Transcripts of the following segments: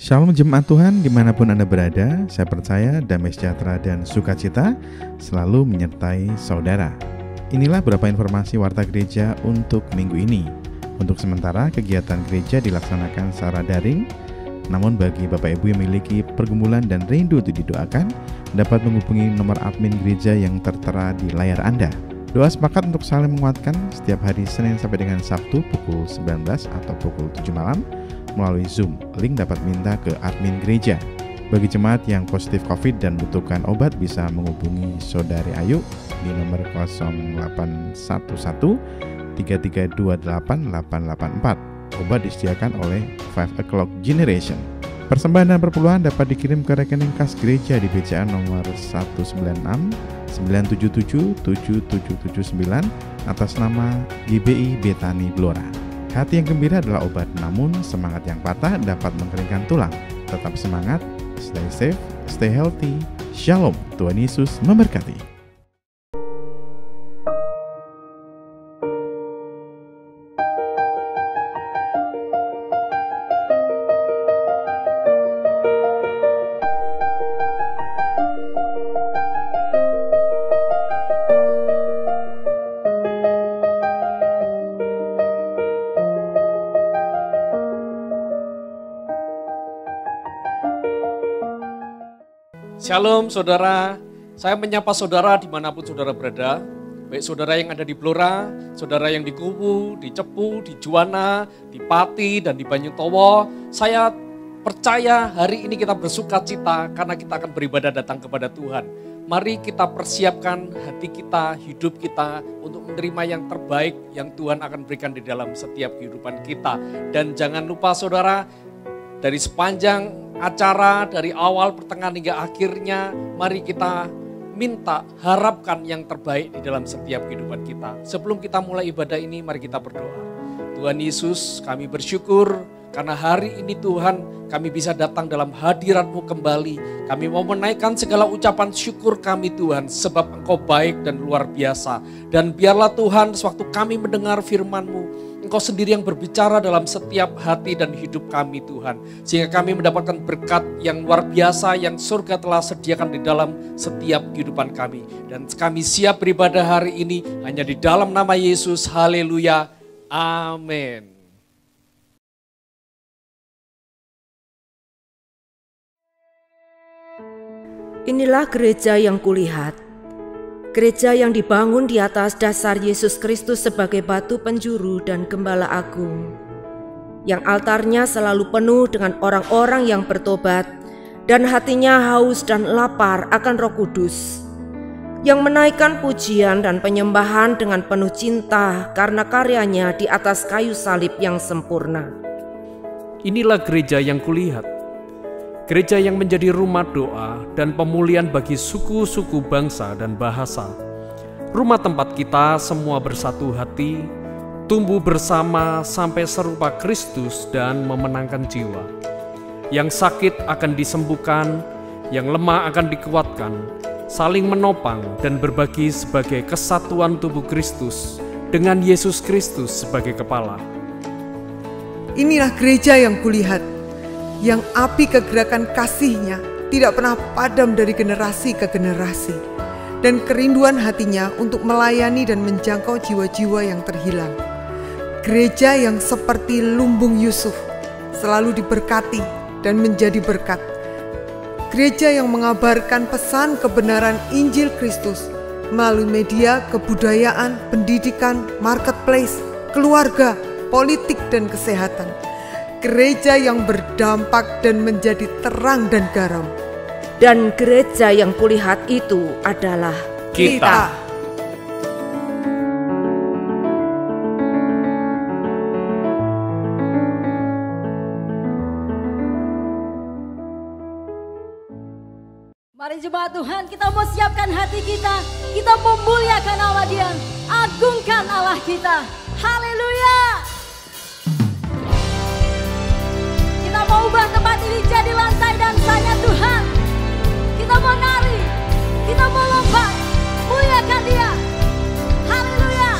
Shalom jemaat Tuhan dimanapun Anda berada, saya percaya damai sejahtera dan sukacita selalu menyertai saudara. Inilah beberapa informasi Warta Gereja untuk minggu ini. Untuk sementara kegiatan gereja dilaksanakan secara daring, namun bagi Bapak Ibu yang memiliki pergumulan dan rindu untuk didoakan, dapat menghubungi nomor admin gereja yang tertera di layar Anda. Doa sepakat untuk saling menguatkan setiap hari Senin sampai dengan Sabtu pukul 19 atau pukul 7 malam melalui Zoom. Link dapat minta ke admin gereja. Bagi jemaat yang positif COVID dan membutuhkan obat bisa menghubungi Saudari Ayu di nomor 0811 3328 884. Obat disediakan oleh 5 O'Clock Generation. Persembahan dan perpuluhan dapat dikirim ke rekening kas gereja di BCA nomor 196 977 7779 atas nama GBI Betani Blora. Hati yang gembira adalah obat, namun semangat yang patah dapat mengeringkan tulang. Tetap semangat, stay safe, stay healthy. Shalom, Tuhan Yesus memberkati. Shalom saudara, saya menyapa saudara dimanapun saudara berada. Baik saudara yang ada di Blora, saudara yang di Kuwu, di Cepu, di Juwana, di Pati, dan di Banyutowo. Saya percaya hari ini kita bersuka cita karena kita akan beribadah datang kepada Tuhan. Mari kita persiapkan hati kita, hidup kita untuk menerima yang terbaik yang Tuhan akan berikan di dalam setiap kehidupan kita. Dan jangan lupa saudara, dari sepanjang acara dari awal, pertengahan hingga akhirnya, mari kita minta, harapkan yang terbaik di dalam setiap kehidupan kita. Sebelum kita mulai ibadah ini, mari kita berdoa. Tuhan Yesus, kami bersyukur karena hari ini Tuhan kami bisa datang dalam hadirat-Mu kembali. Kami mau menaikkan segala ucapan syukur kami Tuhan, sebab Engkau baik dan luar biasa. Dan biarlah Tuhan, sewaktu kami mendengar firman-Mu, Engkau sendiri yang berbicara dalam setiap hati dan hidup kami Tuhan. Sehingga kami mendapatkan berkat yang luar biasa yang surga telah sediakan di dalam setiap kehidupan kami. Dan kami siap beribadah hari ini hanya di dalam nama Yesus. Haleluya. Amin. Inilah gereja yang kulihat. Gereja yang dibangun di atas dasar Yesus Kristus sebagai batu penjuru dan gembala agung. Yang altarnya selalu penuh dengan orang-orang yang bertobat dan hatinya haus dan lapar akan Roh Kudus. Yang menaikkan pujian dan penyembahan dengan penuh cinta karena karyanya di atas kayu salib yang sempurna. Inilah gereja yang kulihat. Gereja yang menjadi rumah doa dan pemulihan bagi suku-suku bangsa dan bahasa. Rumah tempat kita semua bersatu hati, tumbuh bersama sampai serupa Kristus dan memenangkan jiwa. Yang sakit akan disembuhkan, yang lemah akan dikuatkan, saling menopang dan berbagi sebagai kesatuan tubuh Kristus dengan Yesus Kristus sebagai kepala. Inilah gereja yang kulihat, yang api kegerakan kasih-Nya tidak pernah padam dari generasi ke generasi, dan kerinduan hatinya untuk melayani dan menjangkau jiwa-jiwa yang terhilang. Gereja yang seperti lumbung Yusuf, selalu diberkati dan menjadi berkat. Gereja yang mengabarkan pesan kebenaran Injil Kristus melalui media, kebudayaan, pendidikan, marketplace, keluarga, politik, dan kesehatan. Gereja yang berdampak dan menjadi terang dan garam. Dan gereja yang kulihat itu adalah kita. Mari jemaat Tuhan, kita mau siapkan hati kita mau muliakan Allah Dia, agungkan Allah kita. Haleluya. Kita mau ubah tempat ini jadi lantai dansanya Tuhan. Kita mau nari, kita mau lompat, muliakan Dia. Haleluya.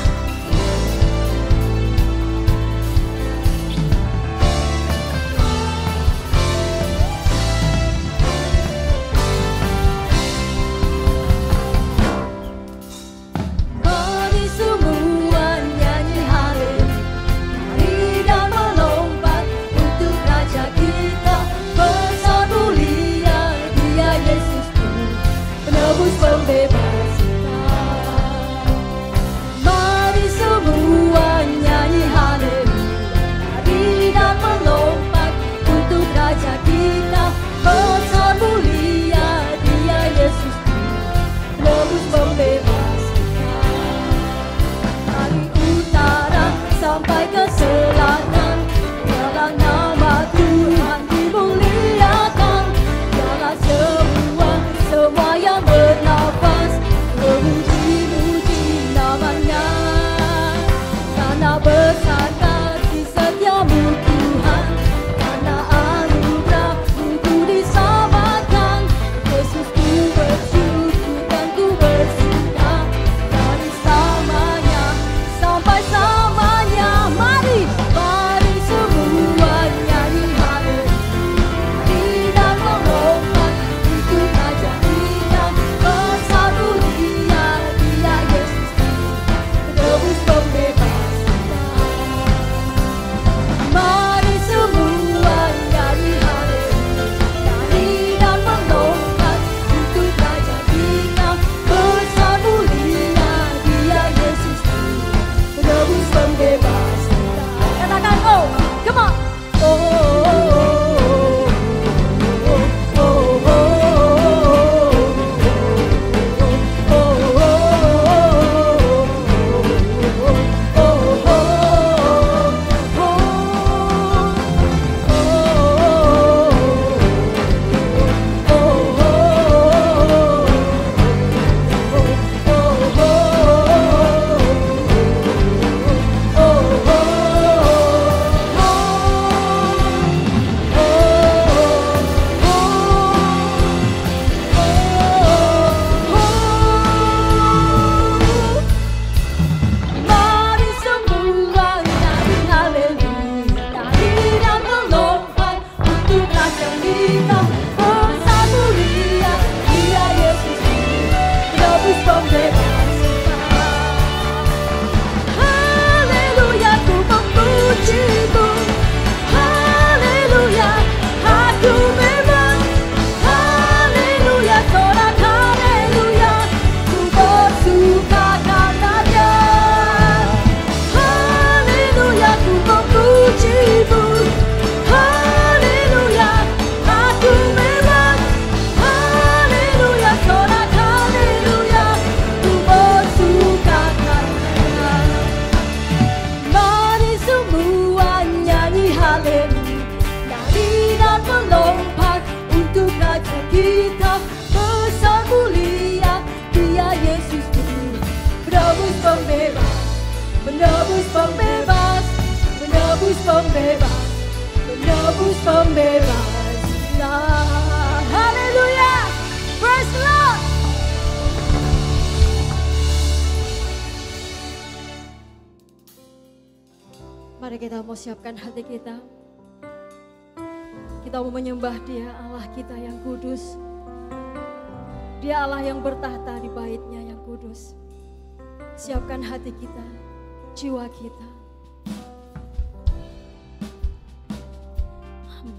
pembebas, penebus pembebas kita. Haleluya, praise the Lord. Mari kita mau siapkan hati kita. Kita mau menyembah Dia, Allah kita yang kudus. Dia Allah yang bertahta di bait-Nya yang kudus. Siapkan hati kita, jiwa kita.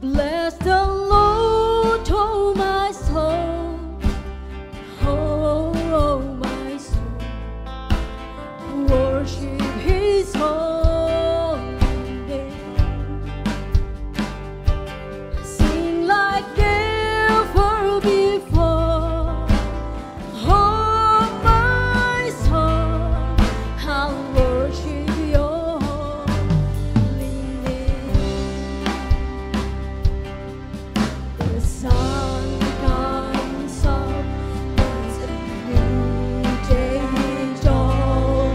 Bless the Lord, oh my soul, oh my soul. Worship His holy name. Sing like never before. Oh my soul, I'll worship Your holy name. The sun comes up, it's a new day dawn.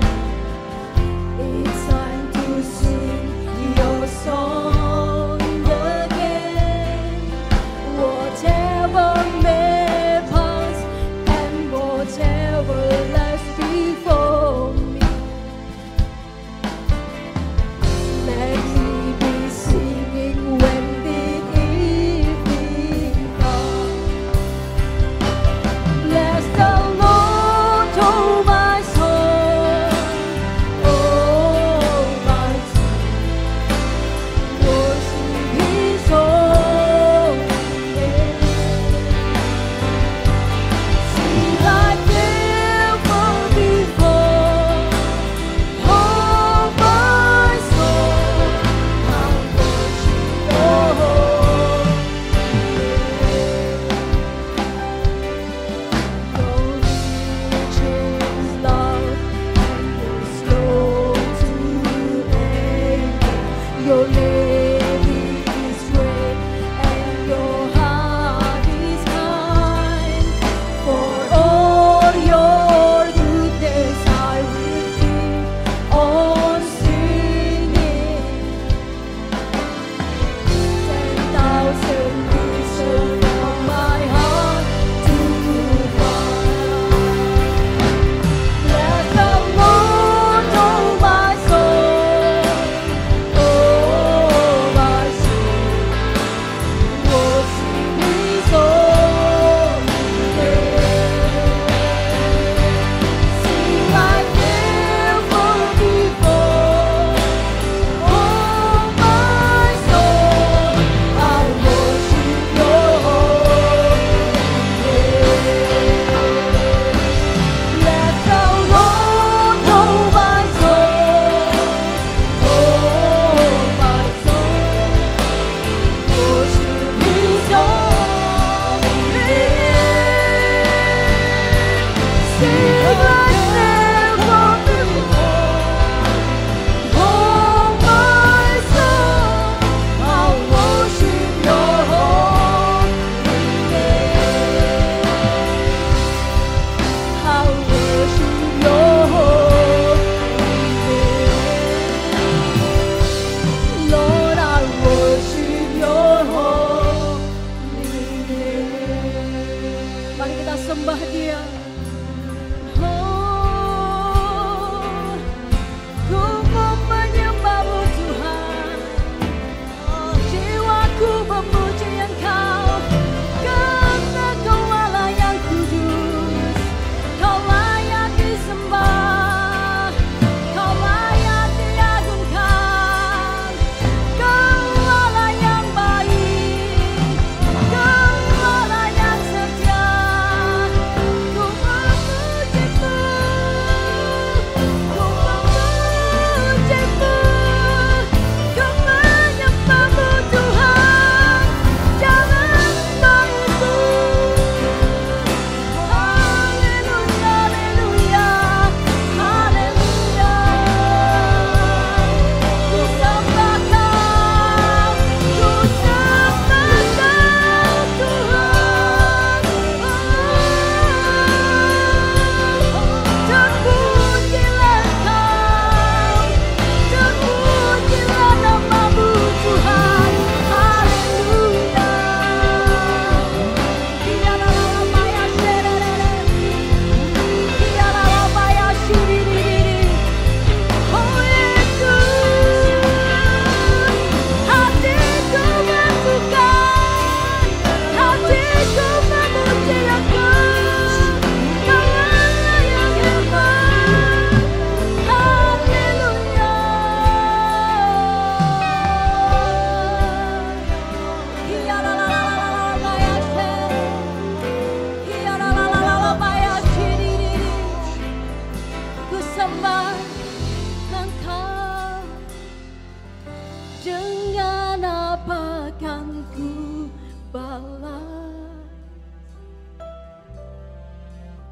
akan ku balas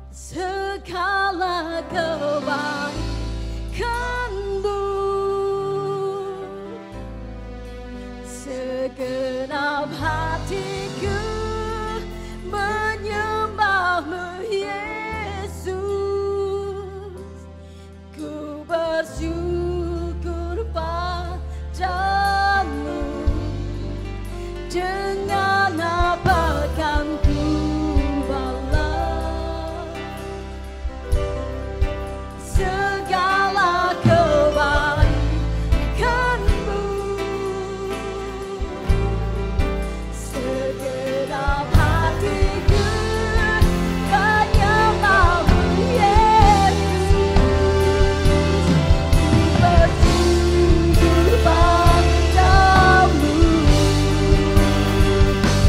segala kebaikan-Mu. Segenap hatiku menyembah-Mu Yesus, ku bersyukur padamu. Dengan apa kan ku balas segala kebaikan-Mu. Segenap hatiku menyembah-Mu Yesus, ku bersyukur padamu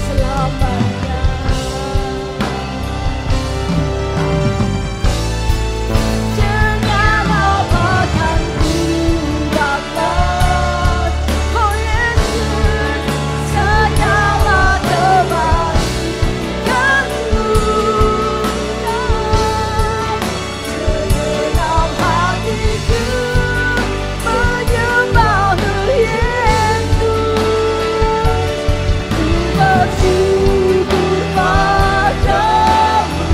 selamanya. Dengan apa kan ku balas, oh Yesus, segala kebaikan-Mu. Segenap hatiku menyembah-Mu Yesus, ku bersyukur padamu.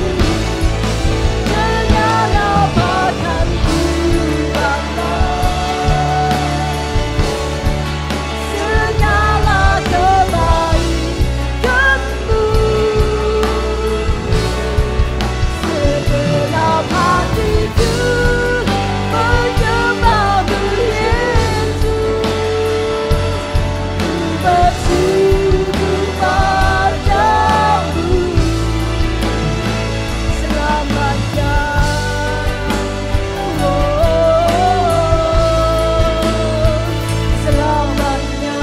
Dengan apa kan ku balas segala kebaikan-Mu. Segenap hatiku menyembah-Mu Yesus, ku bersyukur padamu selamanya. Selamanya.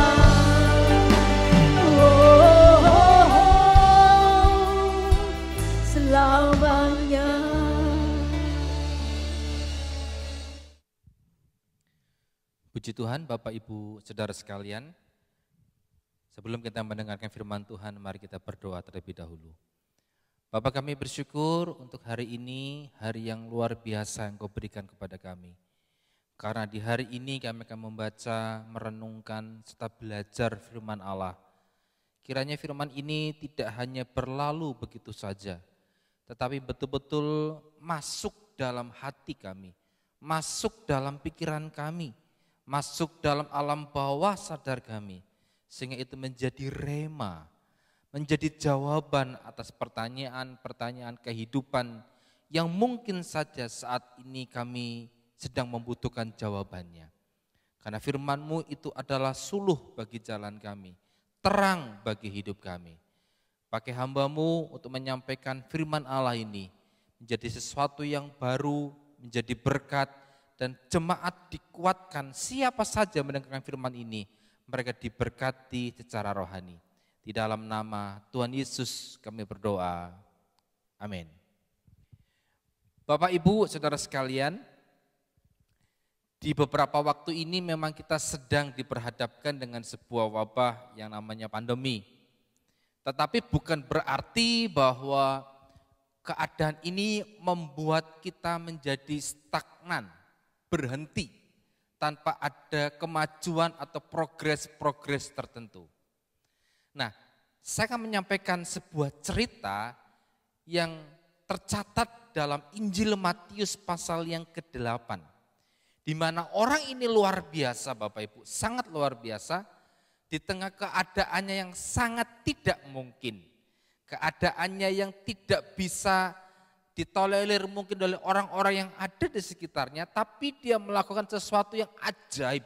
Selamanya. Puji Tuhan, Bapak Ibu Saudara sekalian. Sebelum kita mendengarkan firman Tuhan, mari kita berdoa terlebih dahulu. Bapa, kami bersyukur untuk hari ini, hari yang luar biasa yang Kau berikan kepada kami. Karena di hari ini kami akan membaca, merenungkan, serta belajar firman Allah. Kiranya firman ini tidak hanya berlalu begitu saja, tetapi betul-betul masuk dalam hati kami, masuk dalam pikiran kami, masuk dalam alam bawah sadar kami, sehingga itu menjadi rema, menjadi jawaban atas pertanyaan-pertanyaan kehidupan yang mungkin saja saat ini kami sedang membutuhkan jawabannya. Karena firman-Mu itu adalah suluh bagi jalan kami, terang bagi hidup kami. Pakai hamba-Mu untuk menyampaikan firman Allah ini menjadi sesuatu yang baru, menjadi berkat, dan jemaat dikuatkan. Siapa saja mendengarkan firman ini, mereka diberkati secara rohani. Di dalam nama Tuhan Yesus kami berdoa. Amin. Bapak, Ibu, Saudara sekalian, di beberapa waktu ini memang kita sedang diperhadapkan dengan sebuah wabah yang namanya pandemi. Tetapi bukan berarti bahwa keadaan ini membuat kita menjadi stagnan, berhenti, tanpa ada kemajuan atau progres-progres tertentu. Nah, saya akan menyampaikan sebuah cerita yang tercatat dalam Injil Matius pasal yang ke-8. Di mana orang ini luar biasa, Bapak Ibu, sangat luar biasa, di tengah keadaannya yang sangat tidak mungkin. Keadaannya yang tidak bisa ditolerir mungkin oleh orang-orang yang ada di sekitarnya, tapi dia melakukan sesuatu yang ajaib.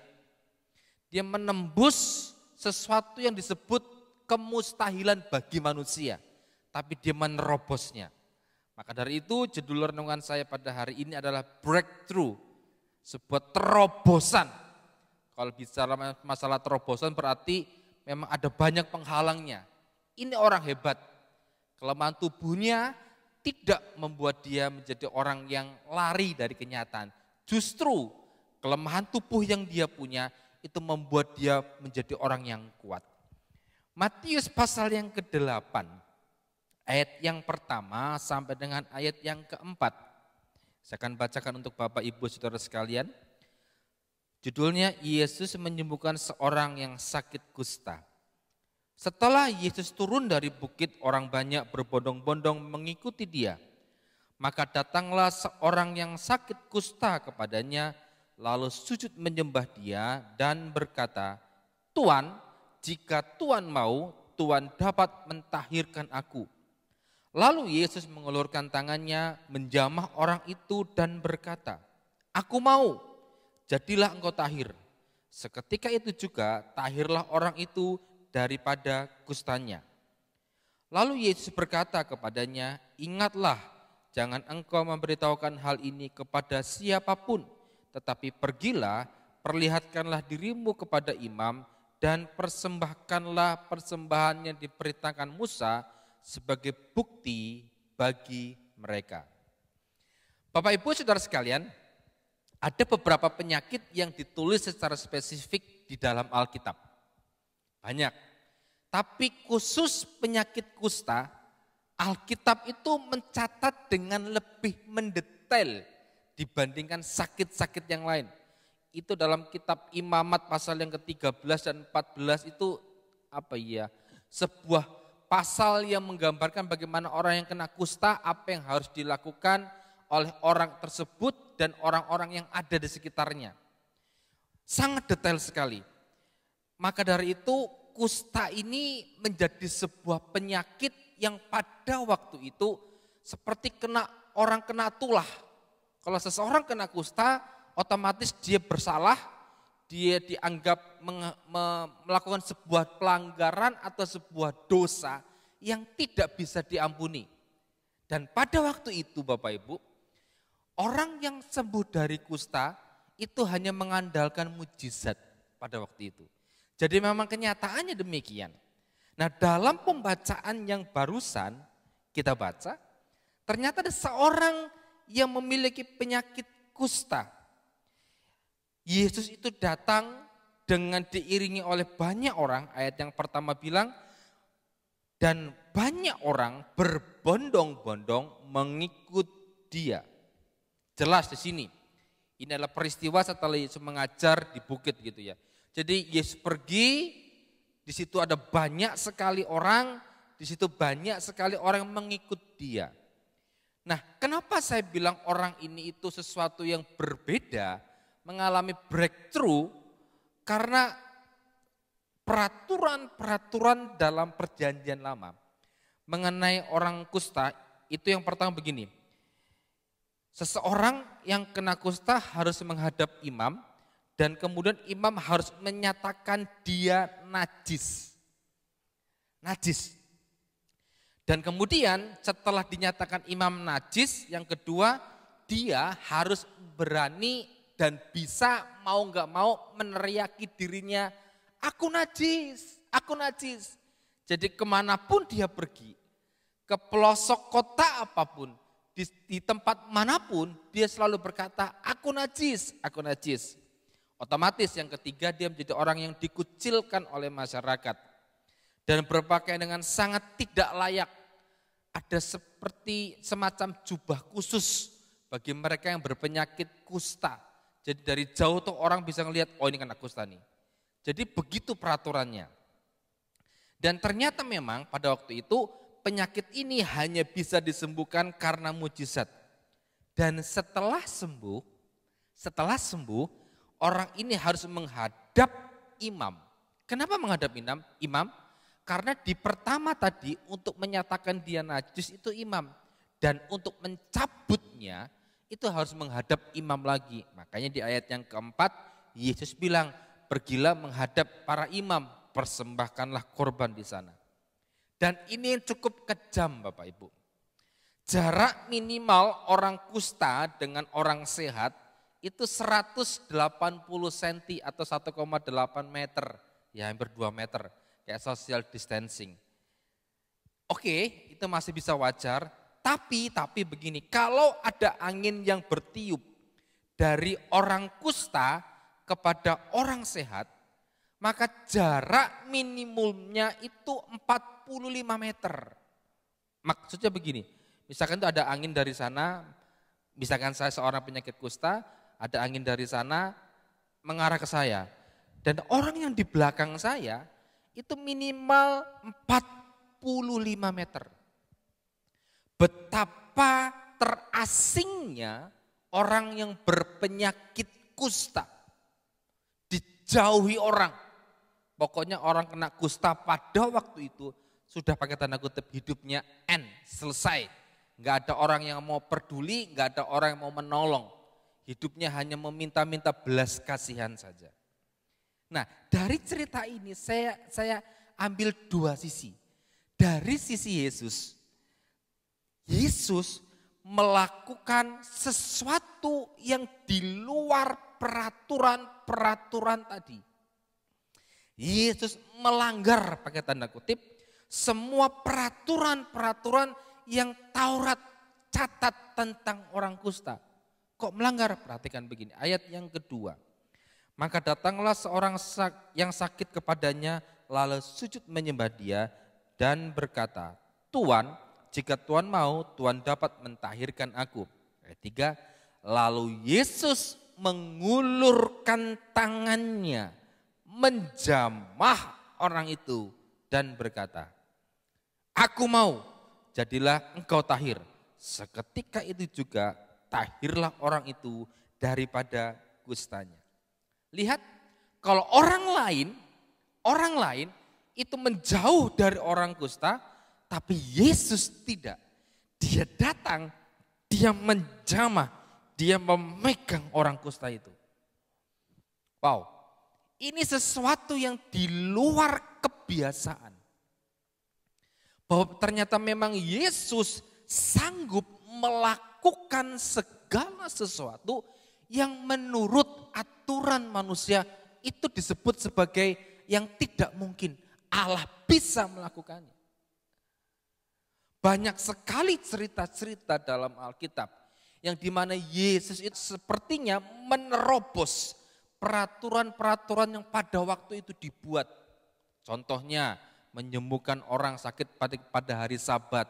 Dia menembus sesuatu yang disebut kemustahilan bagi manusia, tapi dia menerobosnya. Maka dari itu judul renungan saya pada hari ini adalah breakthrough, sebuah terobosan. Kalau bicara masalah terobosan berarti memang ada banyak penghalangnya. Ini orang hebat, kelemahan tubuhnya tidak membuat dia menjadi orang yang lari dari kenyataan. Justru kelemahan tubuh yang dia punya itu membuat dia menjadi orang yang kuat. Matius pasal yang ke-8, ayat yang pertama sampai dengan ayat yang keempat. Saya akan bacakan untuk Bapak Ibu Saudara sekalian. Judulnya, Yesus menyembuhkan seorang yang sakit kusta. Setelah Yesus turun dari bukit, orang banyak berbondong-bondong mengikuti dia. Maka datanglah seorang yang sakit kusta kepadanya, lalu sujud menyembah dia dan berkata, "Tuan, jika Tuan mau, Tuan dapat mentahirkan aku." Lalu Yesus mengulurkan tangannya, menjamah orang itu dan berkata, "Aku mau, jadilah engkau tahir." Seketika itu juga tahirlah orang itu daripada kustanya. Lalu Yesus berkata kepadanya, "Ingatlah, jangan engkau memberitahukan hal ini kepada siapapun, tetapi pergilah, perlihatkanlah dirimu kepada imam, dan persembahkanlah persembahan yang diperintahkan Musa sebagai bukti bagi mereka." Bapak Ibu Saudara sekalian, ada beberapa penyakit yang ditulis secara spesifik di dalam Alkitab. Banyak. Tapi khusus penyakit kusta, Alkitab itu mencatat dengan lebih mendetail dibandingkan sakit-sakit yang lain. Itu dalam kitab Imamat pasal yang ke-13 dan 14 itu sebuah pasal yang menggambarkan bagaimana orang yang kena kusta, apa yang harus dilakukan oleh orang tersebut dan orang-orang yang ada di sekitarnya. Sangat detail sekali. Maka dari itu kusta ini menjadi sebuah penyakit yang pada waktu itu seperti orang kena tulah. Kalau seseorang kena kusta, otomatis dia bersalah, dia dianggap melakukan sebuah pelanggaran atau sebuah dosa yang tidak bisa diampuni. Dan pada waktu itu Bapak Ibu, orang yang sembuh dari kusta itu hanya mengandalkan mujizat pada waktu itu. Jadi memang kenyataannya demikian. Nah, dalam pembacaan yang barusan kita baca, ternyata ada seorang yang memiliki penyakit kusta. Yesus itu datang dengan diiringi oleh banyak orang, ayat yang pertama bilang, dan banyak orang berbondong-bondong mengikut dia. Jelas di sini, ini adalah peristiwa setelah Yesus mengajar di bukit gitu ya. Jadi Yesus pergi, di situ ada banyak sekali orang, di situ banyak sekali orang yang mengikut dia. Nah, kenapa saya bilang orang ini itu sesuatu yang berbeda, mengalami breakthrough, karena peraturan-peraturan dalam perjanjian lama mengenai orang kusta itu yang pertama begini. Seseorang yang kena kusta harus menghadap imam, dan kemudian imam harus menyatakan dia najis. Najis. Dan kemudian setelah dinyatakan imam najis, yang kedua dia harus berani dan bisa mau nggak mau meneriaki dirinya, "Aku najis, aku najis." Jadi kemanapun dia pergi, ke pelosok kota apapun, di tempat manapun dia selalu berkata, "Aku najis, aku najis." Otomatis yang ketiga dia menjadi orang yang dikucilkan oleh masyarakat dan berpakaian dengan sangat tidak layak. Ada seperti semacam jubah khusus bagi mereka yang berpenyakit kusta. Jadi dari jauh tuh orang bisa ngelihat, oh ini kena kusta nih. Jadi begitu peraturannya. Dan ternyata memang pada waktu itu penyakit ini hanya bisa disembuhkan karena mujizat. Dan setelah sembuh, orang ini harus menghadap imam. Kenapa menghadap imam? Karena di pertama tadi untuk menyatakan dia najis itu imam. Dan untuk mencabutnya itu harus menghadap imam lagi. Makanya di ayat yang keempat Yesus bilang, "Pergilah menghadap para imam, persembahkanlah korban di sana." Dan ini cukup kejam Bapak Ibu. Jarak minimal orang kusta dengan orang sehat itu 180 cm atau 1,8 meter, ya hampir 2 meter, kayak social distancing. Oke, itu masih bisa wajar, tapi begini, kalau ada angin yang bertiup dari orang kusta kepada orang sehat, maka jarak minimumnya itu 45 meter. Maksudnya begini, misalkan itu ada angin dari sana, misalkan saya seorang penyakit kusta, ada angin dari sana mengarah ke saya. Dan orang yang di belakang saya itu minimal 45 meter. Betapa terasingnya orang yang berpenyakit kusta. Dijauhi orang. Pokoknya orang kena kusta pada waktu itu sudah pakai tanda kutip hidupnya end, selesai. Enggak ada orang yang mau peduli, enggak ada orang yang mau menolong. Hidupnya hanya meminta-minta belas kasihan saja. Nah, dari cerita ini saya ambil dua sisi. Dari sisi Yesus melakukan sesuatu yang di luar peraturan-peraturan tadi. Yesus melanggar pakai tanda kutip semua peraturan-peraturan yang Taurat catat tentang orang kusta. Kok melanggar? Perhatikan begini, ayat yang kedua. Maka datanglah seorang yang sakit kepadanya, lalu sujud menyembah dia dan berkata, Tuan, jika Tuan mau, Tuan dapat mentahirkan aku. Ayat 3, lalu Yesus mengulurkan tangannya, menjamah orang itu dan berkata, aku mau, jadilah engkau tahir. Seketika itu juga tahirlah orang itu daripada kustanya. Lihat, kalau orang lain itu menjauh dari orang kusta, tapi Yesus tidak. Dia datang, dia menjamah, dia memegang orang kusta itu. Wow, ini sesuatu yang di luar kebiasaan. Bahwa ternyata memang Yesus sanggup melakukan segala sesuatu yang menurut aturan manusia itu disebut sebagai yang tidak mungkin. Allah bisa melakukannya. Banyak sekali cerita-cerita dalam Alkitab yang dimana Yesus itu sepertinya menerobos peraturan-peraturan yang pada waktu itu dibuat. Contohnya menyembuhkan orang sakit pada hari Sabat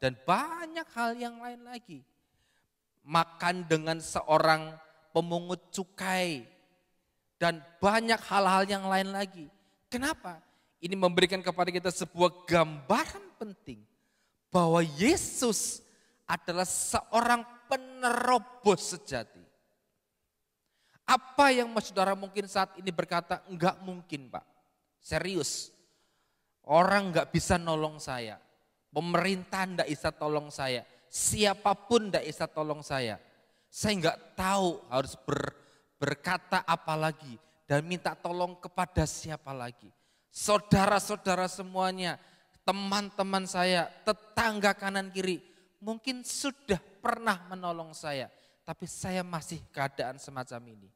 dan banyak hal yang lain lagi. Makan dengan seorang pemungut cukai dan banyak hal-hal yang lain lagi. Kenapa? Ini memberikan kepada kita sebuah gambaran penting bahwa Yesus adalah seorang penerobos sejati. Apa yang saudara mungkin saat ini berkata, enggak mungkin Pak, serius. Orang enggak bisa nolong saya, pemerintah enggak bisa tolong saya, siapapun enggak bisa tolong saya. Saya enggak tahu harus berkata apa lagi dan minta tolong kepada siapa lagi. Saudara-saudara semuanya, teman-teman saya, tetangga kanan kiri, mungkin sudah pernah menolong saya, tapi saya masih keadaan semacam ini.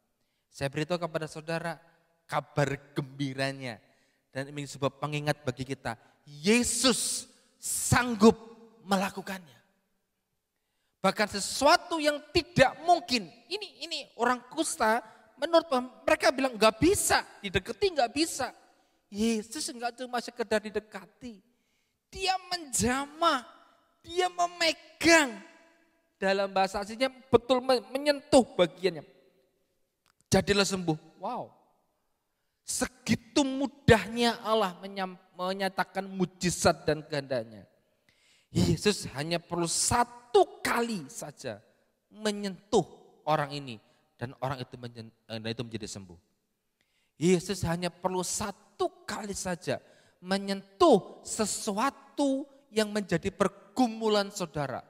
Saya beritahu kepada saudara kabar gembiranya, dan ini sebuah pengingat bagi kita, Yesus sanggup melakukannya. Bahkan sesuatu yang tidak mungkin, ini orang kusta, menurut mereka bilang nggak bisa, didekati nggak bisa. Yesus enggak cuma sekedar didekati, dia menjamah, dia memegang. Dalam bahasa aslinya betul menyentuh bagiannya. Jadilah sembuh. Wow. Segitu mudahnya Allah menyatakan mujizat dan kehendaknya. Yesus hanya perlu satu kali saja menyentuh orang ini dan orang itu menjadi sembuh. Yesus hanya perlu satu kali saja menyentuh sesuatu yang menjadi pergumulan saudara.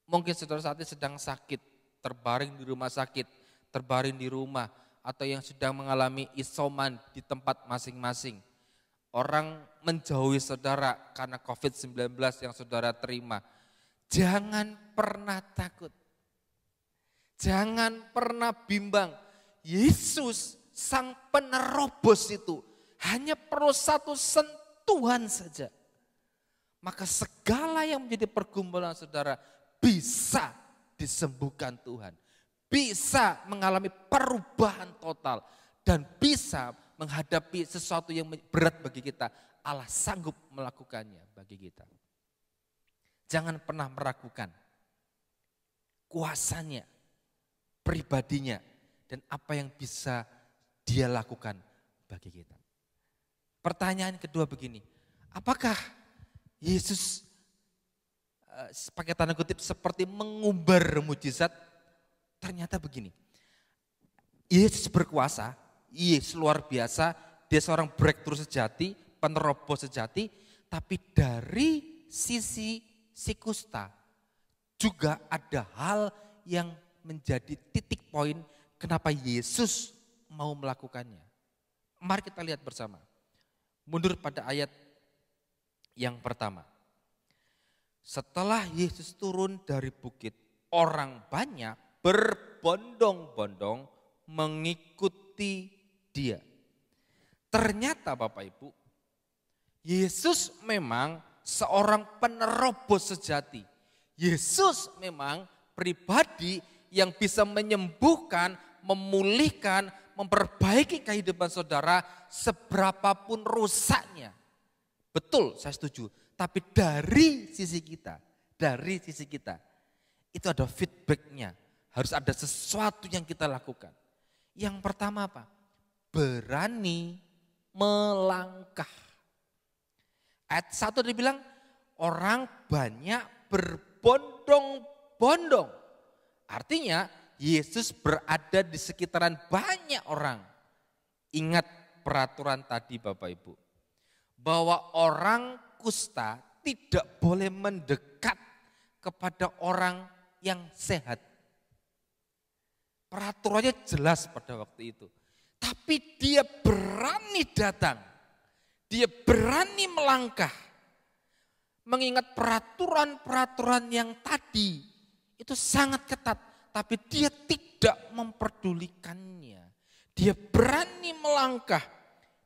Mungkin saudara saat ini sedang sakit, terbaring di rumah sakit, terbaring di rumah, atau yang sedang mengalami isoman di tempat masing-masing. Orang menjauhi saudara karena COVID-19 yang saudara terima. Jangan pernah takut. Jangan pernah bimbang. Yesus sang penerobos itu hanya perlu satu sentuhan saja. Maka segala yang menjadi pergumulan saudara bisa disembuhkan Tuhan. Bisa mengalami perubahan total dan bisa menghadapi sesuatu yang berat bagi kita, Allah sanggup melakukannya bagi kita. Jangan pernah meragukan kuasanya, pribadinya, dan apa yang bisa Dia lakukan bagi kita. Pertanyaan kedua begini, apakah Yesus pakai tanda kutip seperti mengumbar mujizat? Ternyata begini, Yesus berkuasa, Yesus luar biasa, Dia seorang breakthrough sejati, penerobos sejati, tapi dari sisi sikusta juga ada hal yang menjadi titik poin kenapa Yesus mau melakukannya. Mari kita lihat bersama. Mundur pada ayat yang pertama. Setelah Yesus turun dari bukit, orang banyak berbondong-bondong mengikuti Dia. Ternyata Bapak Ibu, Yesus memang seorang penerobos sejati. Yesus memang pribadi yang bisa menyembuhkan, memulihkan, memperbaiki kehidupan saudara seberapapun rusaknya. Betul, saya setuju. Tapi dari sisi kita, itu ada feedbacknya. Harus ada sesuatu yang kita lakukan. Yang pertama apa? Berani melangkah. Ayat 1 dibilang orang banyak berbondong-bondong. Artinya Yesus berada di sekitaran banyak orang. Ingat peraturan tadi Bapak Ibu. Bahwa orang kusta tidak boleh mendekat kepada orang yang sehat. Peraturannya jelas pada waktu itu. Tapi dia berani datang. Dia berani melangkah. Mengingat peraturan-peraturan yang tadi itu sangat ketat. Tapi dia tidak memperdulikannya. Dia berani melangkah.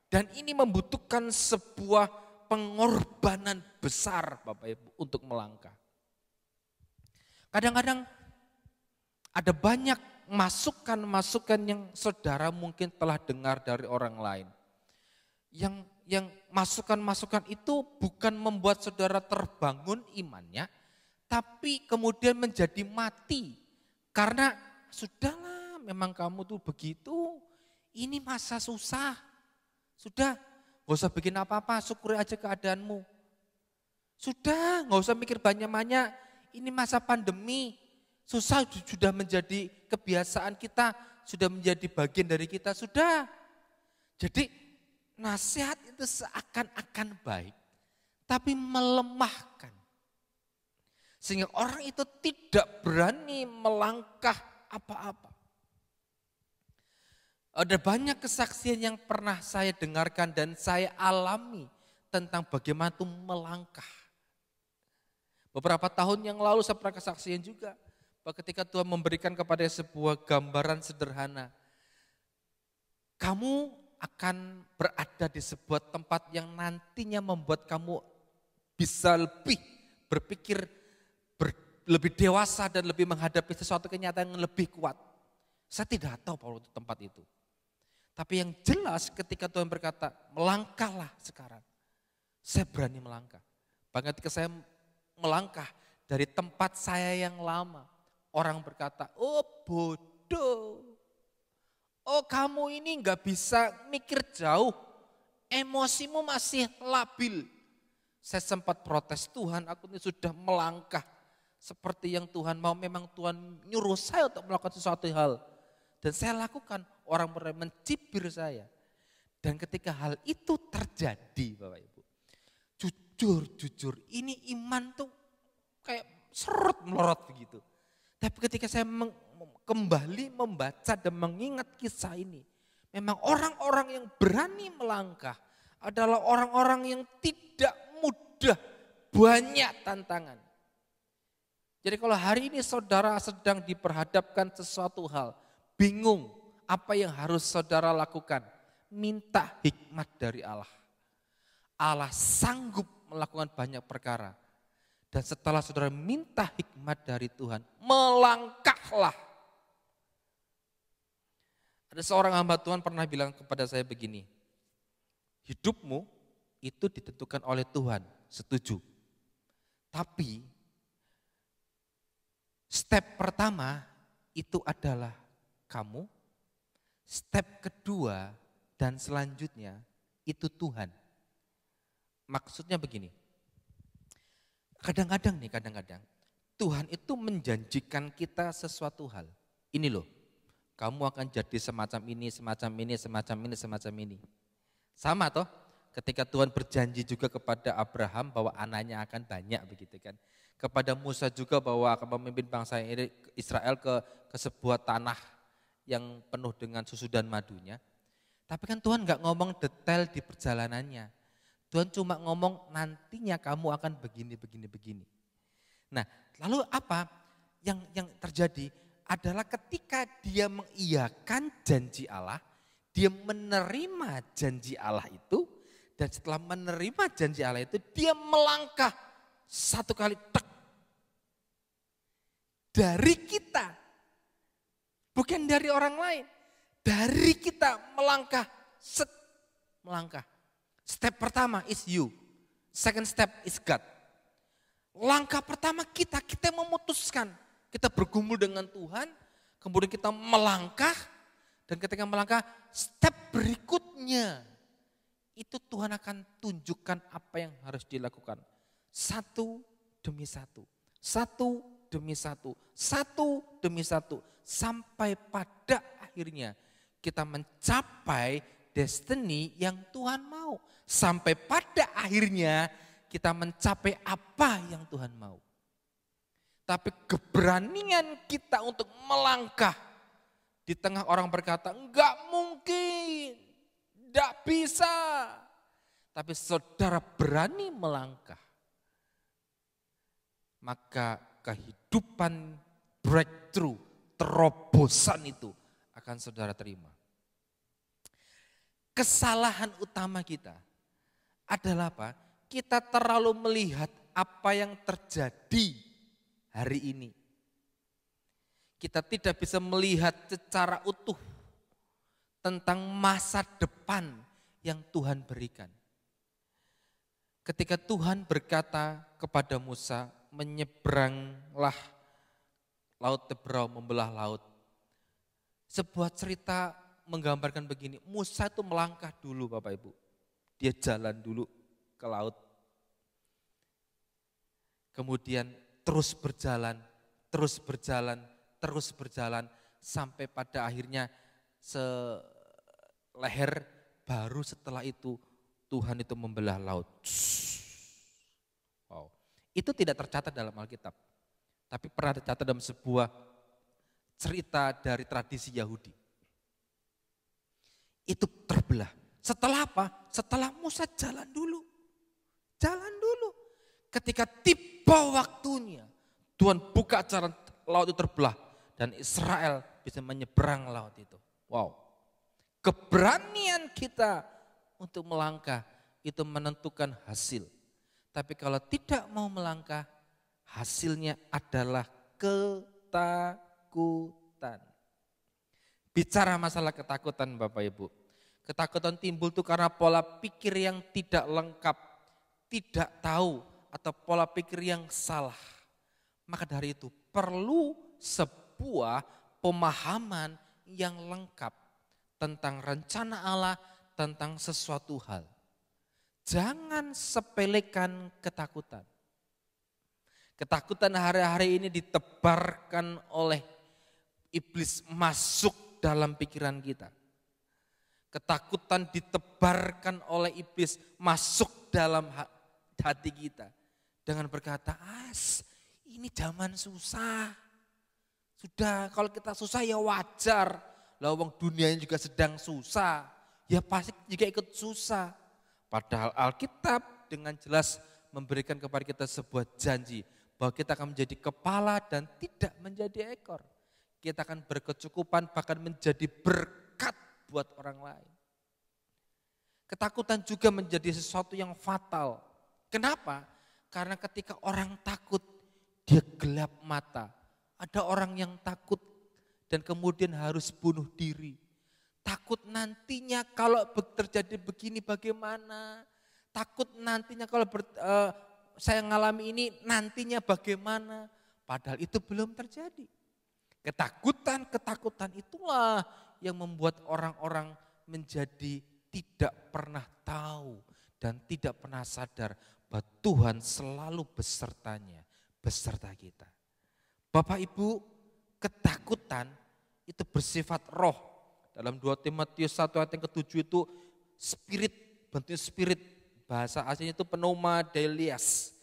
Dan ini membutuhkan sebuah pengorbanan besar Bapak Ibu untuk melangkah. Kadang-kadang ada banyak masukan-masukan yang saudara mungkin telah dengar dari orang lain. Yang masukan-masukan itu bukan membuat saudara terbangun imannya, tapi kemudian menjadi mati. Karena sudahlah memang kamu tuh begitu, ini masa susah. Sudah gak usah bikin apa-apa, syukuri aja keadaanmu. Sudah gak usah mikir banyak-banyak, ini masa pandemi. Susah sudah menjadi kebiasaan kita, sudah menjadi bagian dari kita, sudah. Jadi nasihat itu seakan-akan baik, tapi melemahkan. Sehingga orang itu tidak berani melangkah apa-apa. Ada banyak kesaksian yang pernah saya dengarkan dan saya alami tentang bagaimana itu melangkah. Beberapa tahun yang lalu saya pernah kesaksian juga. Ketika Tuhan memberikan kepada sebuah gambaran sederhana. Kamu akan berada di sebuah tempat yang nantinya membuat kamu bisa lebih berpikir, lebih dewasa dan lebih menghadapi sesuatu kenyataan yang lebih kuat. Saya tidak tahu Paulus tempat itu. Tapi yang jelas ketika Tuhan berkata, melangkahlah sekarang. Saya berani melangkah. Bahkan ketika saya melangkah dari tempat saya yang lama, orang berkata, oh bodoh. Oh kamu ini gak bisa mikir jauh. Emosimu masih labil. Saya sempat protes, Tuhan aku ini sudah melangkah. Seperti yang Tuhan mau, memang Tuhan nyuruh saya untuk melakukan sesuatu hal. Dan saya lakukan, orang mencibir saya. Dan ketika hal itu terjadi Bapak Ibu. Jujur, ini iman tuh kayak serut melorot begitu. Tapi ketika saya kembali membaca dan mengingat kisah ini. Memang orang-orang yang berani melangkah adalah orang-orang yang tidak mudah, banyak tantangan. Jadi kalau hari ini saudara sedang diperhadapkan sesuatu hal, bingung apa yang harus saudara lakukan, minta hikmat dari Allah. Allah sanggup melakukan banyak perkara. Dan setelah saudara minta hikmat dari Tuhan, melangkahlah. Ada seorang hamba Tuhan pernah bilang kepada saya begini, hidupmu itu ditentukan oleh Tuhan, setuju. Tapi step pertama itu adalah kamu, step kedua dan selanjutnya itu Tuhan. Maksudnya begini, kadang-kadang Tuhan itu menjanjikan kita sesuatu hal. Ini loh, kamu akan jadi semacam ini, semacam ini, semacam ini, semacam ini. Sama toh, ketika Tuhan berjanji juga kepada Abraham bahwa anaknya akan banyak begitu kan. Kepada Musa juga bahwa akan memimpin bangsa Israel ke sebuah tanah yang penuh dengan susu dan madunya. Tapi kan Tuhan nggak ngomong detail di perjalanannya. Tuhan cuma ngomong nantinya kamu akan begini. Nah, lalu apa yang terjadi adalah ketika dia mengiyakan janji Allah, dia menerima janji Allah itu, dan setelah menerima janji Allah itu, dia melangkah satu kali tek. Dari kita, bukan dari orang lain, dari kita melangkah, melangkah. Step pertama is you, second step is God. Langkah pertama kita memutuskan, kita bergumul dengan Tuhan, kemudian kita melangkah, dan ketika melangkah, step berikutnya, itu Tuhan akan tunjukkan apa yang harus dilakukan. Satu demi satu, satu demi satu, satu demi satu, sampai pada akhirnya kita mencapai destiny yang Tuhan mau. Sampai pada akhirnya kita mencapai apa yang Tuhan mau. Tapi keberanian kita untuk melangkah di tengah orang berkata, enggak mungkin, enggak bisa. Tapi saudara berani melangkah, maka kehidupan breakthrough, terobosan itu akan saudara terima. Kesalahan utama kita adalah apa? Kita terlalu melihat apa yang terjadi hari ini. Kita tidak bisa melihat secara utuh tentang masa depan yang Tuhan berikan. Ketika Tuhan berkata kepada Musa, menyeberanglah laut Tebrau, membelah laut. Sebuah cerita menggambarkan begini, Musa itu melangkah dulu Bapak Ibu. Dia jalan dulu ke laut. Kemudian terus berjalan, sampai pada akhirnya seleher, baru setelah itu Tuhan itu membelah laut. Wow. Itu tidak tercatat dalam Alkitab, tapi pernah tercatat dalam sebuah cerita dari tradisi Yahudi. Itu terbelah. Setelah apa? Setelah Musa jalan dulu. Ketika tiba waktunya, Tuhan buka jalan, laut itu terbelah. Dan Israel bisa menyeberang laut itu. Wow. Keberanian kita untuk melangkah itu menentukan hasil. Tapi kalau tidak mau melangkah, hasilnya adalah ketakutan. Bicara masalah ketakutan Bapak Ibu. Ketakutan timbul itu karena pola pikir yang tidak lengkap, tidak tahu, atau pola pikir yang salah. Maka dari itu perlu sebuah pemahaman yang lengkap tentang rencana Allah, tentang sesuatu hal. Jangan sepelekan ketakutan. Ketakutan hari-hari ini ditebarkan oleh iblis masuk dalam pikiran kita. Ketakutan ditebarkan oleh iblis masuk dalam hati kita. Dengan berkata, ini zaman susah. Sudah, kalau kita susah ya wajar. Lah wong dunianya juga sedang susah. Ya pasti juga ikut susah. Padahal Alkitab dengan jelas memberikan kepada kita sebuah janji. Bahwa kita akan menjadi kepala dan tidak menjadi ekor. Kita akan berkecukupan bahkan menjadi berkat buat orang lain. Ketakutan juga menjadi sesuatu yang fatal. Kenapa? Karena ketika orang takut, dia gelap mata. Ada orang yang takut dan kemudian harus bunuh diri. Takut nantinya kalau terjadi begini bagaimana. Takut nantinya kalau saya ngalami ini nantinya bagaimana. Padahal itu belum terjadi. Ketakutan itulah yang membuat orang-orang menjadi tidak pernah tahu dan tidak pernah sadar bahwa Tuhan selalu beserta kita. Bapak Ibu, ketakutan itu bersifat roh. Dalam 2 Timotius 1 ayat yang ke-7 itu spirit, bentuknya spirit. Bahasa aslinya itu pneuma delias.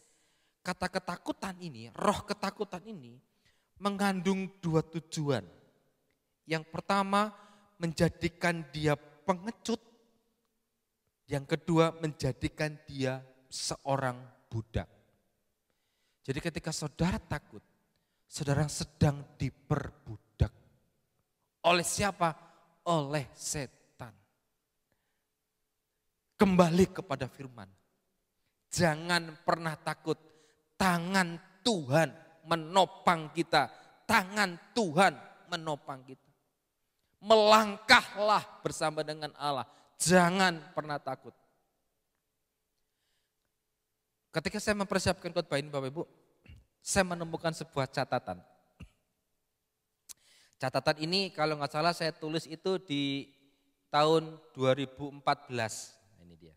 Kata ketakutan ini, roh ketakutan ini mengandung 2 tujuan. Yang pertama menjadikan dia pengecut. Yang kedua menjadikan dia seorang budak. Jadi ketika saudara takut, saudara sedang diperbudak. Oleh siapa? Oleh setan. Kembali kepada firman. Jangan pernah takut. Tangan Tuhan menopang kita. Tangan Tuhan menopang kita. Melangkahlah bersama dengan Allah. Jangan pernah takut. Ketika saya mempersiapkan khotbah ini Bapak Ibu, saya menemukan sebuah catatan. Catatan ini kalau nggak salah saya tulis itu di tahun 2014. Ini dia.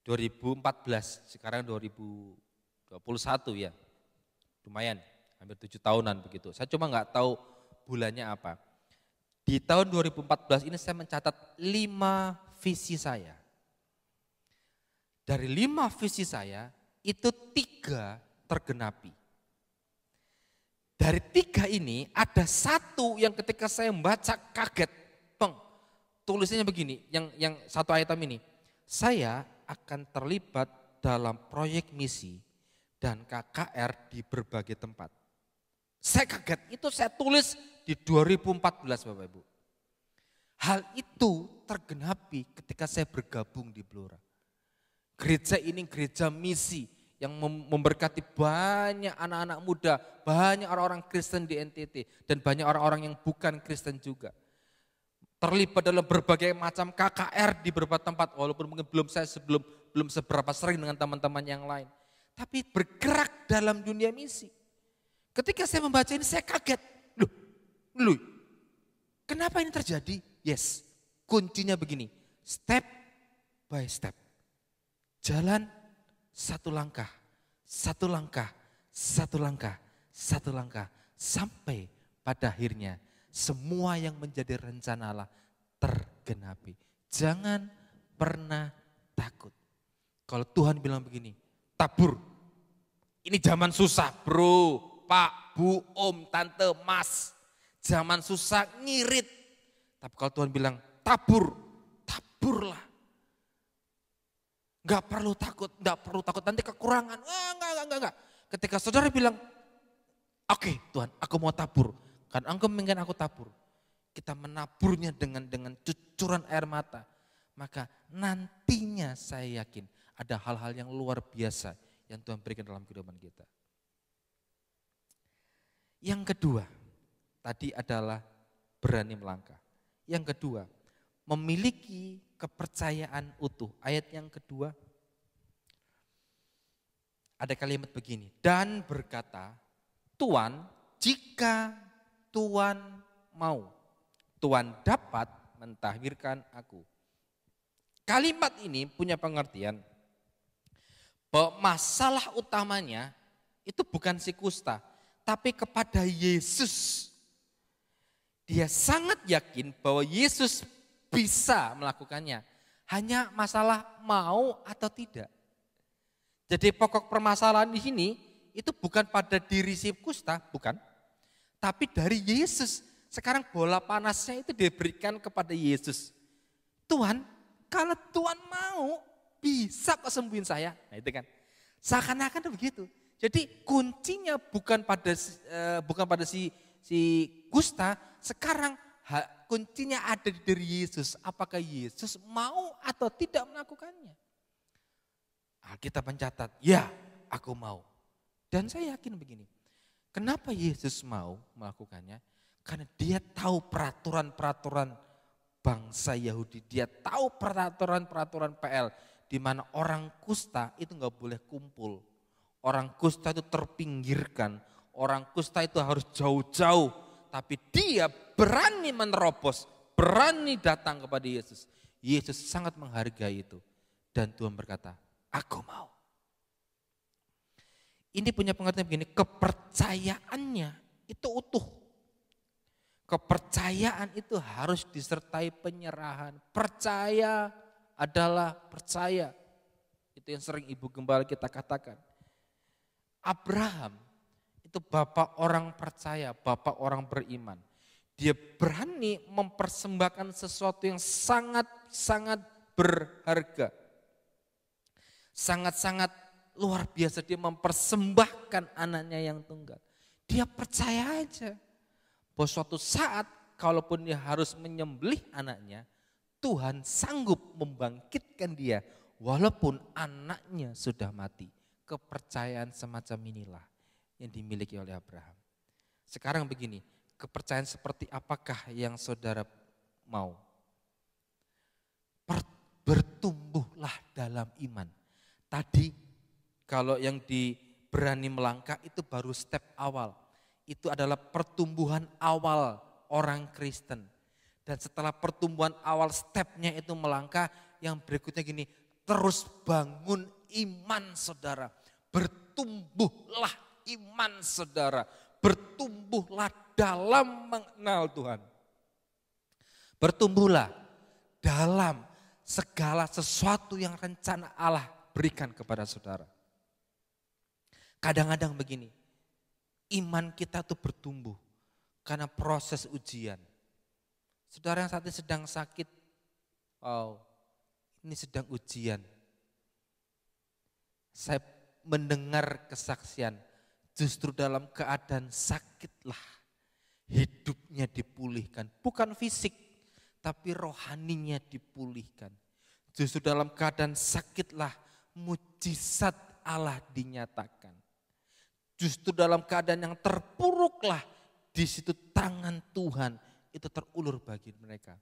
2014, sekarang 2021 ya. Lumayan, hampir 7 tahunan begitu. Saya cuma nggak tahu bulannya apa. Di tahun 2014 ini saya mencatat 5 visi saya. Dari 5 visi saya, itu 3 tergenapi. Dari 3 ini ada 1 yang ketika saya membaca kaget. Bang, tulisannya begini, yang 1 item ini. Saya akan terlibat dalam proyek misi dan KKR di berbagai tempat. Saya kaget, itu saya tulis di 2014 Bapak Ibu. Hal itu tergenapi ketika saya bergabung di Blora. Gereja ini gereja misi yang memberkati banyak anak-anak muda, banyak orang-orang Kristen di NTT dan banyak orang-orang yang bukan Kristen juga. Terlibat dalam berbagai macam KKR di beberapa tempat, walaupun mungkin belum seberapa sering dengan teman-teman yang lain. Tapi bergerak dalam dunia misi. Ketika saya membaca ini saya kaget. Loh, kenapa ini terjadi? Yes, kuncinya begini, step by step. Jalan 1 langkah, 1 langkah, 1 langkah, 1 langkah. Sampai pada akhirnya semua yang menjadi rencana Allah tergenapi. Jangan pernah takut. Kalau Tuhan bilang begini, tabur. Ini zaman susah bro, pak, bu, om, tante, mas. Zaman susah ngirit. Tapi kalau Tuhan bilang tabur, taburlah. Enggak perlu takut, nanti kekurangan. Enggak. Ketika saudara bilang, oke, Tuhan, aku mau tabur. Karena Engkau menginginkan aku tabur. Kita menaburnya dengan cucuran air mata. Maka nantinya saya yakin ada hal-hal yang luar biasa yang Tuhan berikan dalam kehidupan kita. Yang kedua, tadi adalah berani melangkah. Yang kedua, memiliki kepercayaan utuh. Ayat yang kedua, ada kalimat begini. Dan berkata, Tuhan, jika Tuhan mau, Tuhan dapat mentahbirkan aku. Kalimat ini punya pengertian bahwa masalah utamanya itu bukan si kusta, tapi kepada Yesus. Dia sangat yakin bahwa Yesus bisa melakukannya. Hanya masalah mau atau tidak. Jadi pokok permasalahan di sini itu bukan pada diri si kusta, bukan. Tapi dari Yesus. Sekarang bola panasnya itu diberikan kepada Yesus. Tuhan, kalau Tuhan mau bisa kok sembuhin saya. Nah itu kan. Seakan-akan begitu. Jadi kuncinya bukan pada si kusta, sekarang kuncinya ada di diri Yesus. Apakah Yesus mau atau tidak melakukannya? Alkitab mencatat, ya aku mau. Dan saya yakin begini, kenapa Yesus mau melakukannya? Karena dia tahu peraturan-peraturan bangsa Yahudi. Dia tahu peraturan-peraturan PL di mana orang kusta itu nggak boleh kumpul. Orang kusta itu terpinggirkan, orang kusta itu harus jauh-jauh. Tapi dia berani menerobos, berani datang kepada Yesus. Yesus sangat menghargai itu. Dan Tuhan berkata, aku mau. Ini punya pengertian begini, kepercayaannya itu utuh. Kepercayaan itu harus disertai penyerahan. Percaya adalah percaya. Itu yang sering Ibu Gembala kita katakan. Abraham itu bapak orang percaya, bapak orang beriman. Dia berani mempersembahkan sesuatu yang sangat-sangat berharga. Sangat-sangat luar biasa, dia mempersembahkan anaknya yang tunggal. Dia percaya aja bahwa suatu saat kalaupun dia harus menyembelih anaknya, Tuhan sanggup membangkitkan dia walaupun anaknya sudah mati. Kepercayaan semacam inilah yang dimiliki oleh Abraham. Sekarang begini, kepercayaan seperti apakah yang saudara mau? Bertumbuhlah dalam iman. Tadi kalau yang berani melangkah itu baru step awal. Itu adalah pertumbuhan awal orang Kristen. Dan setelah pertumbuhan awal stepnya itu melangkah, yang berikutnya gini, terus bangun iman saudara. Bertumbuhlah iman saudara. Bertumbuhlah dalam mengenal Tuhan. Bertumbuhlah dalam segala sesuatu yang rencana Allah berikan kepada saudara. Kadang-kadang begini, iman kita tuh bertumbuh karena proses ujian. Saudara yang saat ini sedang sakit, ini sedang ujian. Saya mendengar kesaksian, justru dalam keadaan sakitlah hidupnya dipulihkan. Bukan fisik, tapi rohaninya dipulihkan. Justru dalam keadaan sakitlah mujizat Allah dinyatakan. Justru dalam keadaan yang terpuruklah di situ tangan Tuhan itu terulur bagi mereka.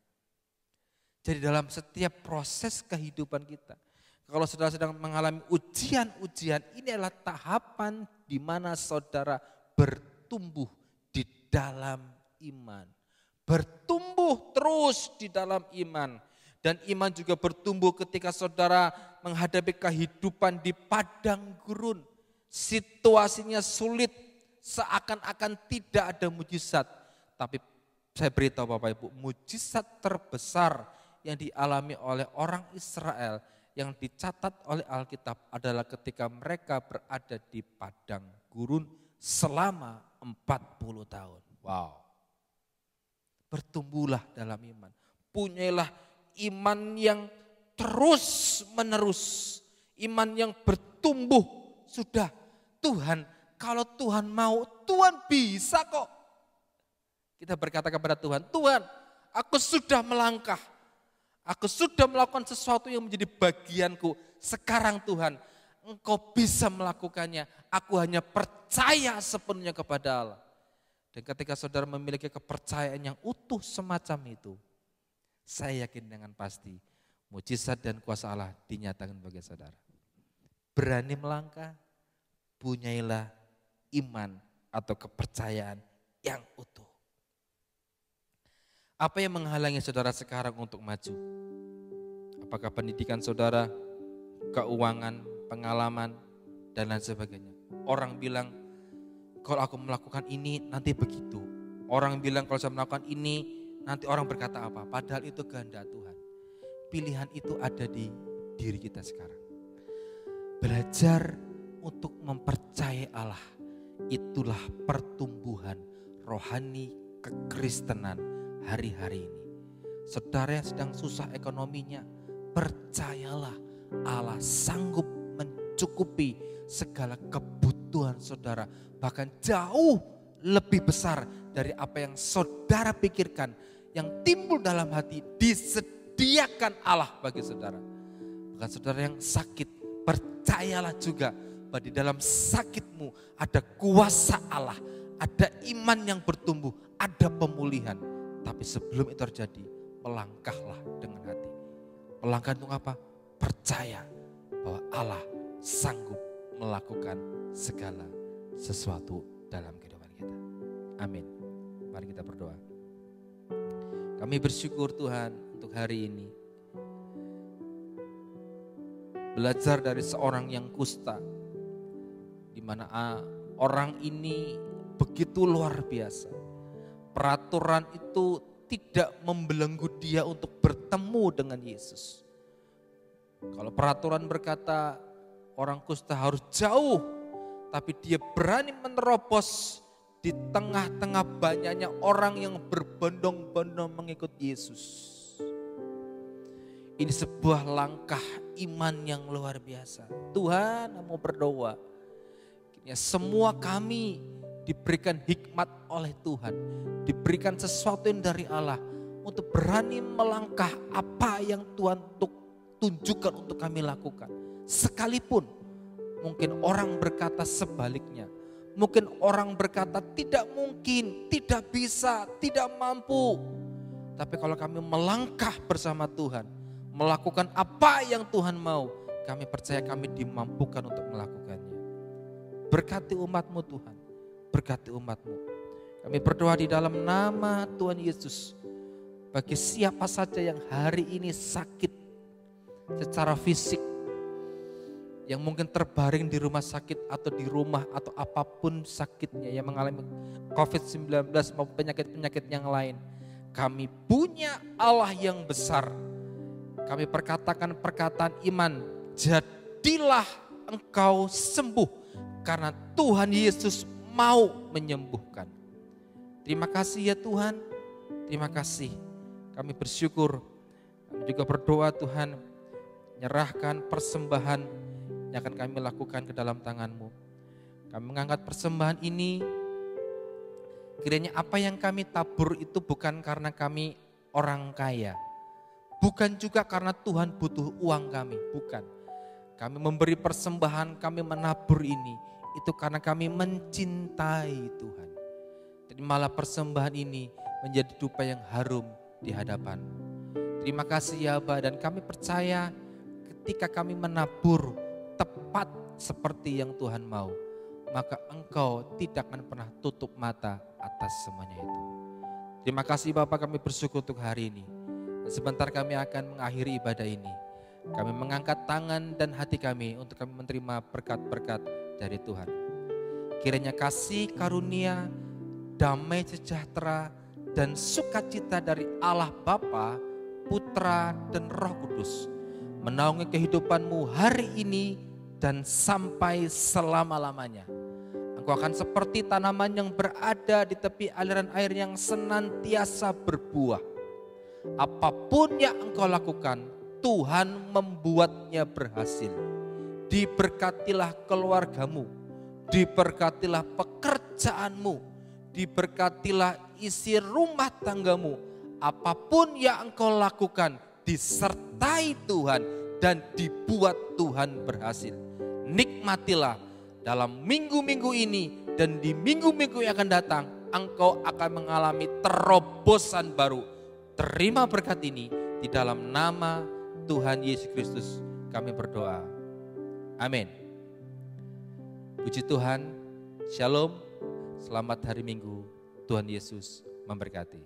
Jadi dalam setiap proses kehidupan kita, kalau saudara sedang mengalami ujian-ujian, ini adalah tahapan di mana saudara bertumbuh di dalam iman. Bertumbuh terus di dalam iman. Dan iman juga bertumbuh ketika saudara menghadapi kehidupan di padang gurun. Situasinya sulit, seakan-akan tidak ada mujizat. Tapi saya beritahu Bapak Ibu, mujizat terbesar yang dialami oleh orang Israel yang dicatat oleh Alkitab adalah ketika mereka berada di padang gurun selama 40 tahun. Wow. Bertumbuhlah dalam iman. Punyailah iman yang terus menerus. Iman yang bertumbuh. Sudah Tuhan, kalau Tuhan mau, Tuhan bisa kok. Kita berkata kepada Tuhan, Tuhan aku sudah melangkah. Aku sudah melakukan sesuatu yang menjadi bagianku. Sekarang Tuhan, Engkau bisa melakukannya. Aku hanya percaya sepenuhnya kepada Allah. Dan ketika saudara memiliki kepercayaan yang utuh semacam itu, saya yakin dengan pasti mujizat dan kuasa Allah dinyatakan bagi saudara. Berani melangkah, punyailah iman atau kepercayaan yang utuh. Apa yang menghalangi saudara sekarang untuk maju? Apakah pendidikan saudara, keuangan, pengalaman, dan lain sebagainya? Orang bilang, kalau aku melakukan ini nanti begitu. Orang bilang kalau saya melakukan ini nanti orang berkata apa. Padahal itu kehendak Tuhan. Pilihan itu ada di diri kita sekarang. Belajar untuk mempercayai Allah. Itulah pertumbuhan rohani kekristenan hari-hari ini. Saudara yang sedang susah ekonominya, percayalah Allah sanggup mencukupi segala kebutuhan saudara. Bahkan jauh lebih besar dari apa yang saudara pikirkan. Yang timbul dalam hati disediakan Allah bagi saudara. Bahkan saudara yang sakit, percayalah juga bahwa di dalam sakitmu ada kuasa Allah. Ada iman yang bertumbuh, ada pemulihan. Tapi sebelum itu terjadi, melangkahlah dengan hati. Melangkah untuk apa? Percaya bahwa Allah sanggup melakukan segala sesuatu dalam kehidupan kita. Amin. Mari kita berdoa. Kami bersyukur Tuhan untuk hari ini. Belajar dari seorang yang kusta, di mana orang ini begitu luar biasa. Peraturan itu tidak membelenggu dia untuk bertemu dengan Yesus. Kalau peraturan berkata orang kusta harus jauh, tapi dia berani menerobos di tengah-tengah banyaknya orang yang berbondong-bondong mengikut Yesus. Ini sebuah langkah iman yang luar biasa. Tuhan, mau berdoa, semua kami diberikan hikmat oleh Tuhan, diberikan sesuatu yang dari Allah untuk berani melangkah apa yang Tuhan tunjukkan untuk kami lakukan. Sekalipun mungkin orang berkata sebaliknya, mungkin orang berkata tidak mungkin, tidak bisa, tidak mampu. Tapi kalau kami melangkah bersama Tuhan, melakukan apa yang Tuhan mau, kami percaya kami dimampukan untuk melakukannya. Berkati umat-Mu Tuhan, berkati umat-Mu. Kami berdoa di dalam nama Tuhan Yesus, bagi siapa saja yang hari ini sakit secara fisik, yang mungkin terbaring di rumah sakit atau di rumah atau apapun sakitnya, yang mengalami COVID-19 maupun penyakit-penyakit yang lain. Kami punya Allah yang besar. Kami perkatakan perkataan iman, jadilah engkau sembuh karena Tuhan Yesus mau menyembuhkan. Terima kasih ya Tuhan, terima kasih. Kami bersyukur, kami juga berdoa Tuhan, nyerahkan persembahan yang akan kami lakukan ke dalam tangan-Mu. Kami mengangkat persembahan ini, kiranya apa yang kami tabur itu bukan karena kami orang kaya, bukan juga karena Tuhan butuh uang kami, bukan. Kami memberi persembahan, kami menabur ini, itu karena kami mencintai Tuhan. Terimalah persembahan ini menjadi dupa yang harum di hadapan. Terima kasih ya Aba, dan kami percaya ketika kami menabur tepat seperti yang Tuhan mau, maka Engkau tidak akan pernah tutup mata atas semuanya itu. Terima kasih Bapak, kami bersyukur untuk hari ini. Sebentar kami akan mengakhiri ibadah ini. Kami mengangkat tangan dan hati kami untuk kami menerima berkat-berkat dari Tuhan. Kiranya kasih karunia, damai sejahtera, dan sukacita dari Allah Bapa, Putra, dan Roh Kudus menaungi kehidupanmu hari ini dan sampai selama-lamanya. Engkau akan seperti tanaman yang berada di tepi aliran air yang senantiasa berbuah. Apapun yang engkau lakukan, Tuhan membuatnya berhasil. Diberkatilah keluargamu, diberkatilah pekerjaanmu, diberkatilah isi rumah tanggamu. Apapun yang engkau lakukan, disertai Tuhan dan dibuat Tuhan berhasil. Nikmatilah dalam minggu-minggu ini dan di minggu-minggu yang akan datang, engkau akan mengalami terobosan baru. Terima berkat ini di dalam nama Tuhan Yesus Kristus kami berdoa. Amin. Puji Tuhan, Shalom, selamat hari Minggu, Tuhan Yesus memberkati.